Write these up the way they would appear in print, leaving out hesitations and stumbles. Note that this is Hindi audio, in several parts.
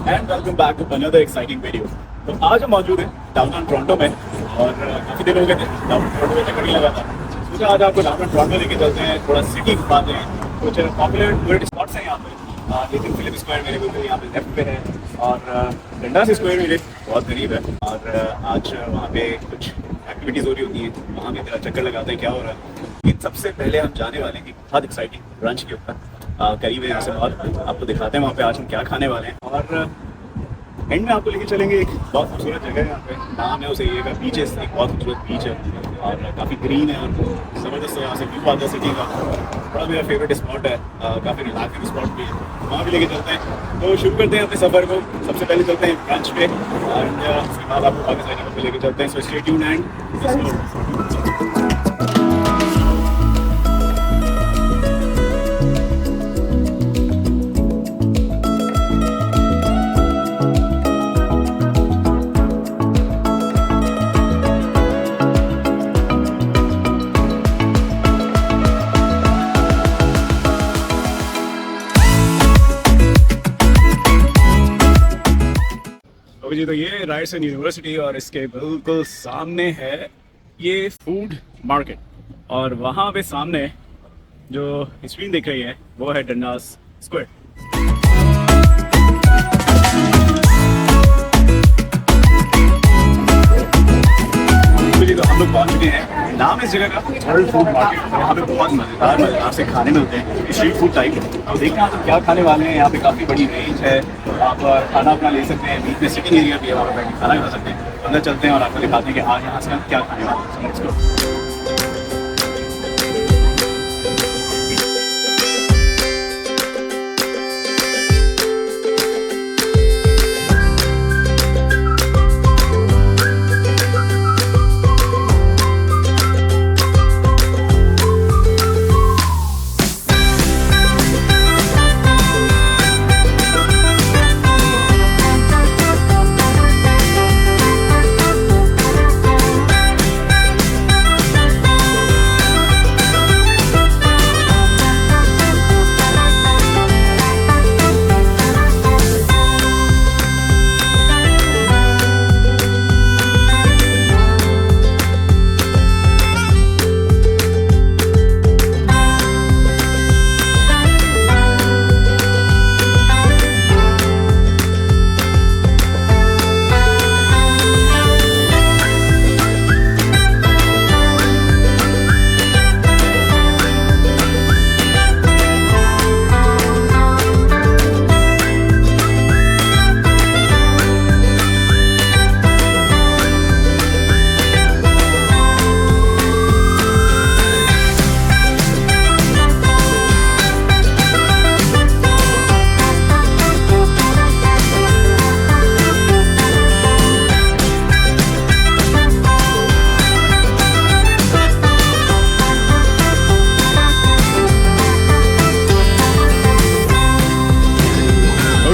And welcome back to another exciting video. तो आज हम मौजूद हैं डाउनटाउन टोरंटो में और काफ़ी दिन हो गए थे डाउनटाउन टोरंटो में चक्कर नहीं लगा था। सोचा आज आपको डाउनटाउन टोरंटो लेके चलते हैं, थोड़ा सिटी घुमाते हैं, कुछ पॉपुलर टूरिस्ट स्पॉट्स हैं यहाँ पे। नेथन फिलिप्स स्क्वायर मेरे बिल्कुल यहाँ पे लेफ्ट पे है और डंडास स्क्वायर मेरे बहुत करीब है। और आज वहाँ पे कुछ एक्टिविटीज़ हो रही होती हैं, वहाँ पे तेरा चक्कर लगाते हैं क्या हो रहा है। लेकिन सबसे पहले हम जाने वाले हैं बहुत एक्साइटिंग ब्रंच के ऊपर, करीब है यहाँ से बहुत। आपको दिखाते हैं वहाँ पे आज हम क्या खाने वाले हैं और एंड में आपको लेके चलेंगे एक बहुत खूबसूरत जगह है। यहाँ पे नाम है उसे ये का बीचेस, एक बहुत खूबसूरत बीच है और काफ़ी ग्रीन है और ज़बरदस्त है। यहाँ से व्यू आता है सिटी का, बड़ा मेरा फेवरेट स्पॉट है, काफ़ी रिलैक्सिंग स्पॉट भी है, वहाँ भी लेके चलते हैं। तो शुरू करते हैं अपने सफ़र को। सबसे पहले चलते हैं ब्रंच पे और उसके बाद आपको आगे साइड पे लेके चलते हैं। सो स्टे ट्यून्ड एंड जी। तो ये राइटसन यूनिवर्सिटी और इसके बिल्कुल सामने है ये फूड मार्केट और वहाँ पे सामने जो स्क्रीन दिख रही है वो है डंडास स्क्वायर। तो हम लोग पहुँच चुके हैं। नाम इस जगह का वर्ल्ड फूड मार्केट। यहाँ पे बहुत मज़ेदार से खाने मिलते हैं, स्ट्रीट फूड टाइप। अब देखना आप क्या खाने वाले हैं। यहाँ पे काफ़ी बड़ी रेंज है, आप खाना अपना ले सकते हैं। बीच में सिटिंग एरिया भी है, वहाँ पर बैठ के खाना खा सकते हैं। अंदर चलते हैं और आपको दिखाते हैं कि आज यहाँ से हम क्या खाने वाले हैं। इसको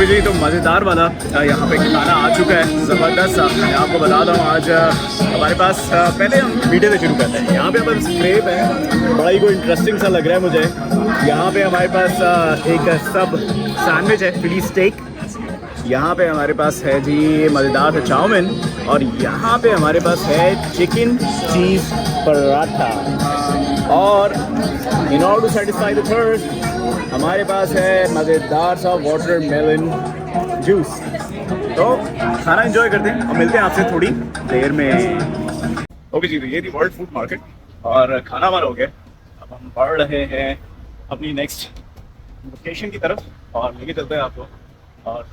जी तो मज़ेदार वाला यहाँ पे खाना आ चुका है, ज़बरदस्त सा। मैं आपको बता दूँ आज हमारे पास पहले हम वीडियो से शुरू करते हैं। यहाँ पे हमारे पास क्रेप है, बड़ा ही कोई इंटरेस्टिंग सा लग रहा है मुझे। यहाँ पे हमारे पास एक सब सैंडविच है, फिली स्टेक। यहाँ पे हमारे पास है जी मज़ेदार सा चाउमीन और यहाँ पे हमारे पास है चिकन चीज़ पराठा। और in order to satisfy the thirst हमारे पास है मज़ेदार सा वाटरमेलन जूस। तो खाना एंजॉय करते हैं और मिलते हैं आपसे थोड़ी देर में। ओके जी, तो ये थी वर्ल्ड फूड मार्केट और खाना हमारा हो गया। अब हम बढ़ रहे हैं अपनी नेक्स्ट लोकेशन की तरफ और लेके चलते हैं आपको और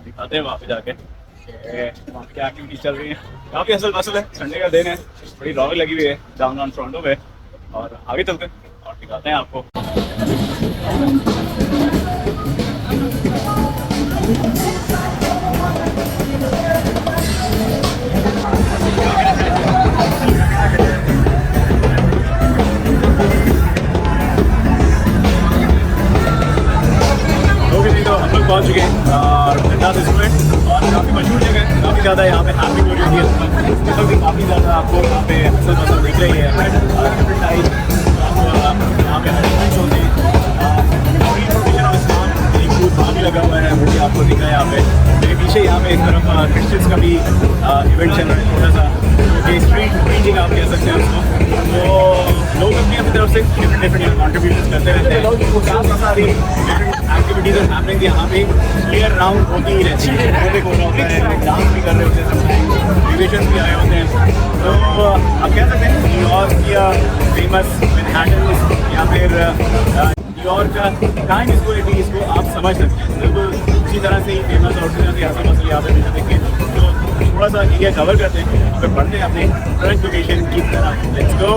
दिखाते हैं वहाँ पे जाके वहाँ पे क्या एक्टिविटीज चल रही है। काफ़ी हसल मसल है, संडे का दिन है, बड़ी रौनक लगी हुई है डाउनटाउन टोरंटो में। और आगे चलते हैं और दिखाते हैं आपको। पहुंच चुके हैं डंडास स्क्वायर और काफ़ी मशहूर जगह है, काफ़ी ज़्यादा यहाँ पे हैप्पी हो रही है। मतलब कि काफ़ी ज़्यादा आपको यहाँ पे हसल मसल दिख रही है। डिफरेंट टाइप यहाँ पे हरियाणा होते हैं, इन्फॉर्मेशन ऑफ इस्लाम एक फूड वहाँ भी लगा हुआ है, वो भी आपको दिख रहा है यहाँ पे। क्रिश्चियंस का भी इवेंट चल रहा है थोड़ा सा, कि स्ट्रीट प्रीचिंग आप कह सकते हैं उसको। तो लोग अपनी अपनी तरफ से डिफरेंट कॉन्ट्रीब्यूशन करते रहते हैं। काफ़ी सारी डिफरेंट एक्टिविटीज़ और हैपनिंग यहाँ पे ईयर राउंड होती ही रहती है। म्यूजिक हो रहा होता है, डांस भी कर रहे होते हैं, म्यूजिशियंस भी आए होते हैं। तो आप कह सकते हैं न्यूयॉर्क या फेमस मैनहट्टन या फिर न्यूयॉर्क का टाइम स्क्वायर भी इसको आप समझ सकते हैं। बिल्कुल उसी तरह से ही फेमस और उसी तरह से हसल मसल यहाँ पे मिलते देखें। तो थोड़ा सा एरिया कवर करते हैं, फिर बढ़ते हैं अपने करंट लोकेशन की तरफ। Let's go.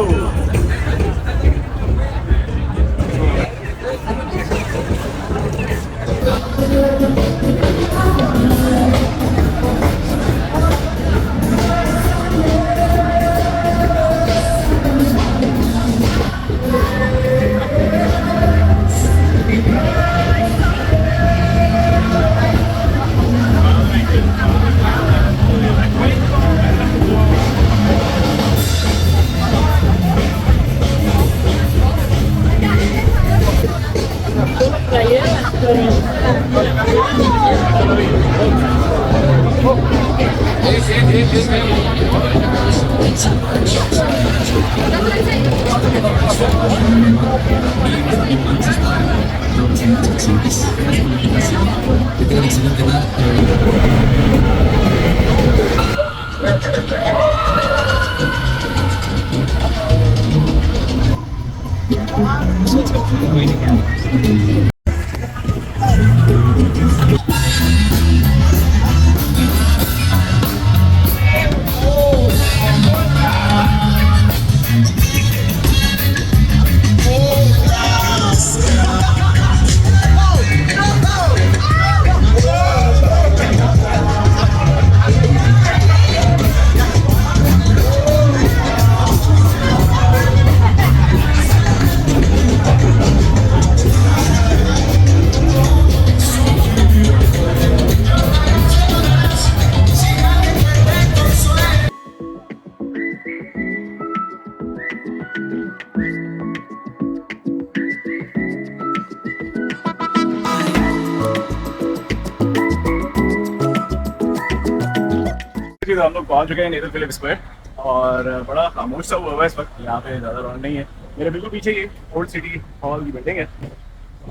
हम लोग पहुंच चुके हैं नेथन फिलिप्स स्क्वायर और बड़ा खामोश सा हुआ है इस वक्त। यहाँ पे ज़्यादा रौनक नहीं है। मेरे बिल्कुल पीछे ये ओल्ड सिटी हॉल की बिल्डिंग है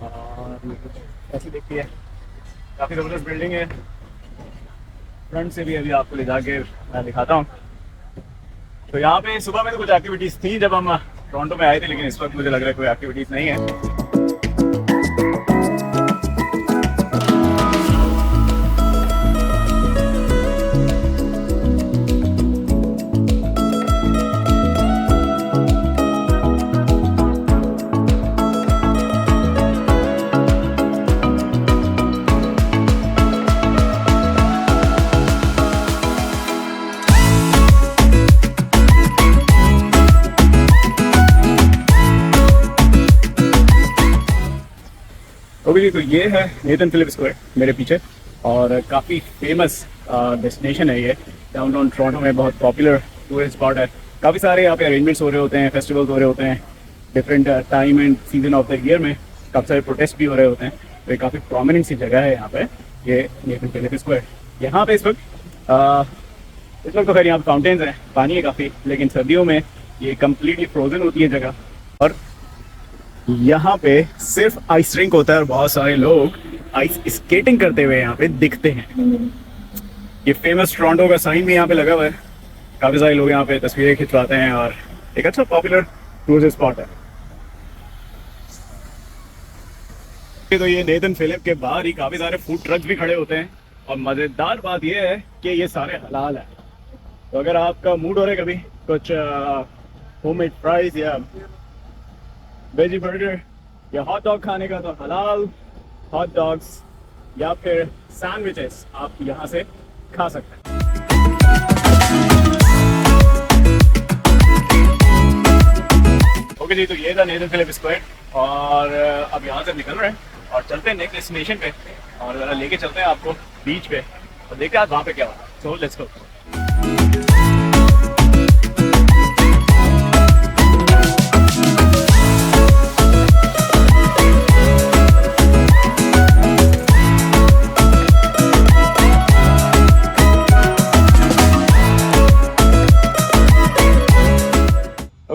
और कुछ ऐसी दिखती है, काफ़ी ज़बरदस्त बिल्डिंग है। फ्रंट से भी अभी आपको ले जाके मैं दिखाता हूँ। तो यहाँ पे सुबह में तो कुछ एक्टिविटीज़ थी जब हम टोरंटो में आए थे, लेकिन इस वक्त मुझे लग रहा है कोई एक्टिविटीज़ नहीं है। तो ये है नेथन फिलिप्स स्क्वायर मेरे पीछे और काफ़ी फेमस डेस्टिनेशन है ये। डाउनटाउन टोरंटो में बहुत पॉपुलर टूरिस्ट स्पॉट है। काफ़ी सारे यहाँ पे अरेंजमेंट्स हो रहे होते हैं, फेस्टिवल्स हो रहे होते हैं different time and season of the year में। काफ़ी सारे प्रोटेस्ट भी हो रहे होते हैं। तो ये काफ़ी प्रोमिनेंट सी जगह है यहाँ पे, ये नेथन फिलिप्स स्क्वायर। यहाँ पे इस वक्त तो खैर यहाँ पे फाउंटेन्स हैं, पानी है काफ़ी, लेकिन सर्दियों में ये कम्प्लीटली फ्रोजन होती है जगह। और यहाँ पे सिर्फ आइस रिंक होता है और बहुत सारे लोग आइस स्केटिंग करते हुए यहाँ पे दिखते हैं। ये फेमस टोरंटो का साइन भी यहाँ पे लगा हुआ है। काफी सारे लोग यहाँ पे तस्वीरें खिंचवाते हैं और एक अच्छा पॉपुलर टूरिस्ट स्पॉट है। तो ये नेथन फिलिप के बाहर ही काफी सारे फूड ट्रक्स भी खड़े होते हैं और मजेदार बात ये है कि ये सारे हलाल है। तो अगर आपका मूड हो रहा है कभी कुछ होममेड फ्राइज या वेजी बर्गर या हॉट डॉग खाने का, तो हलाल हॉट डॉग्स या फिर सैंडविचेस आप यहाँ से खा सकते हैं। ओके जी, तो ये था नेथन फिलिप्स स्क्वायर और अब यहाँ से निकल रहे हैं और चलते हैं नेक्स्ट डेस्टिनेशन पे और ज़रा लेके चलते हैं आपको बीच पे और देखते हैं आज वहाँ पे क्या होता है। So let's go.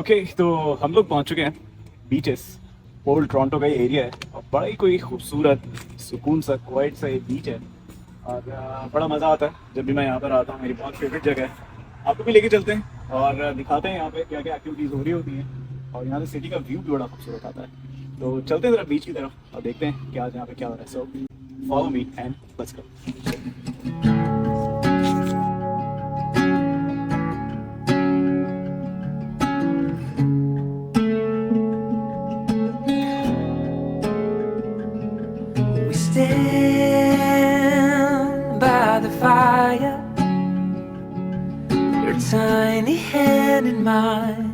ओके तो हम लोग पहुंच चुके हैं बीचेस। ओल्ड टोरंटो का ये एरिया है और बड़ा ही कोई खूबसूरत सुकून सा क्वाइट सा ये बीच है और बड़ा मज़ा आता है जब भी मैं यहाँ पर आता हूँ। मेरी बहुत फेवरेट जगह है। आपको भी लेके चलते हैं और दिखाते हैं यहाँ पे क्या क्या एक्टिविटीज़ हो रही होती हैं और यहाँ से सिटी का व्यू भी बड़ा खूबसूरत आता है। तो चलते हैं ज़रा बीच की तरफ और देखते हैं कि आज यहाँ पे क्या हो रहा है। So follow me and let's go. Stand by the fire, your tiny hand in mine.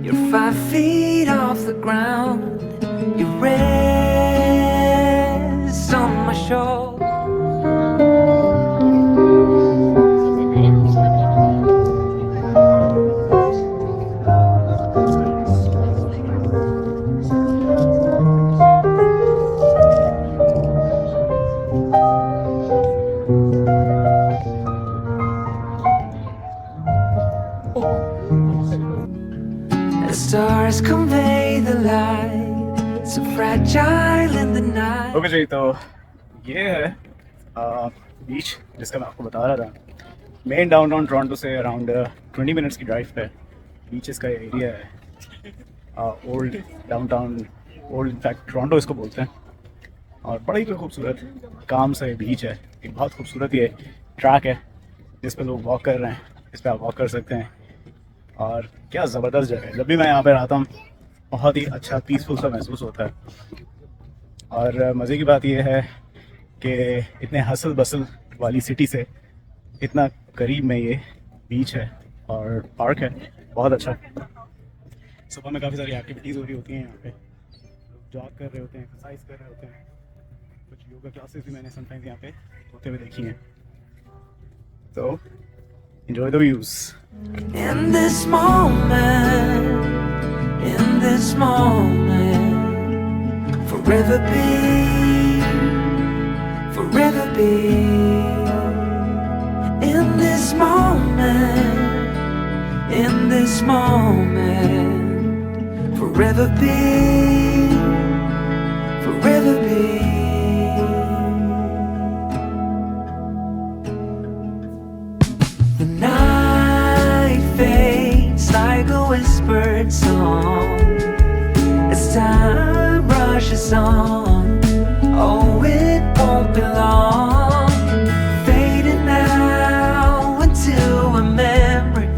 You're 5 feet off the ground. You rest on my shoulder. The stars convey the light, so fragile in the night. Okay जी, तो ये है बीच जिसका मैं आपको बता रहा था। मेन डाउनटाउन टोरंटो से अराउंड 20 मिनट्स की ड्राइव पे बीचेस का एरिया है। Old downtown, old in fact Toronto इसको बोलते हैं और बड़ा ही खूबसूरत काम सा ये बीच है। एक बहुत खूबसूरत ये ट्रैक है जिस पे लोग वॉक कर रहे हैं। इस पर आप वॉक कर सकते हैं और क्या ज़बरदस्त जगह है। जब भी मैं यहाँ पर आता हूँ बहुत ही अच्छा पीसफुल सा महसूस होता है। और मज़े की बात यह है कि इतने हसल बसल वाली सिटी से इतना करीब में ये बीच है और पार्क है। बहुत अच्छा। सुबह में काफ़ी सारी एक्टिविटीज़ हो रही होती हैं यहाँ पे। लोग जॉग कर रहे होते हैं, एक्सरसाइज कर रहे होते हैं। कुछ योगा क्लासेस भी मैंने समटाइम्स यहाँ पे होते हुए देखी हैं। तो enjoy the views. In this moment, forever be, forever be. In this moment, forever be, forever be. The night fades like a whispered song as time rushes on. Oh, it won't be long, fading now into a memory,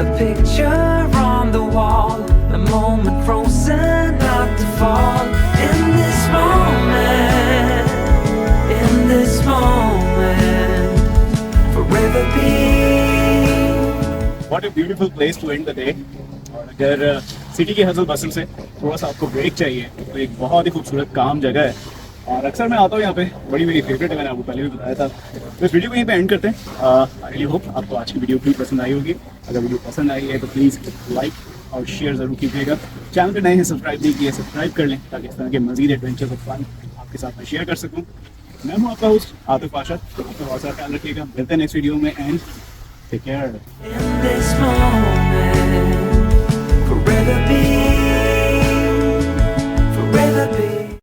a picture on the wall, a moment frozen not to fall. In this moment, forever be. What a beautiful place to end the day. और अगर सिटी की हसल बसल से थोड़ा सा आपको ब्रेक चाहिए तो एक बहुत ही खूबसूरत काम जगह है और अक्सर मैं आता हूँ यहाँ पे। बड़ी मेरी फेवरेट है, मैंने आपको पहले भी बताया था। तो इस वीडियो को यहीं पे एंड करते हैं। आई रियली होप आपको आज की वीडियो भी पसंद आई होगी। अगर वीडियो पसंद आई है तो प्लीज़ लाइक और शेयर ज़रूर कीजिएगा। चैनल पे नए हैं, सब्सक्राइब नहीं किए, सब्सक्राइब कर लें ताकि इस तरह के मज़ीद एडवेंचर्स और फन आपके साथ में शेयर कर सकूँ। मैं हूँ आपका होस्ट आतिफ आशा। तो आपका बहुत सारा ख्याल रखिएगा। मिलते हैं नेक्स्ट वीडियो में एंड टेक केयर।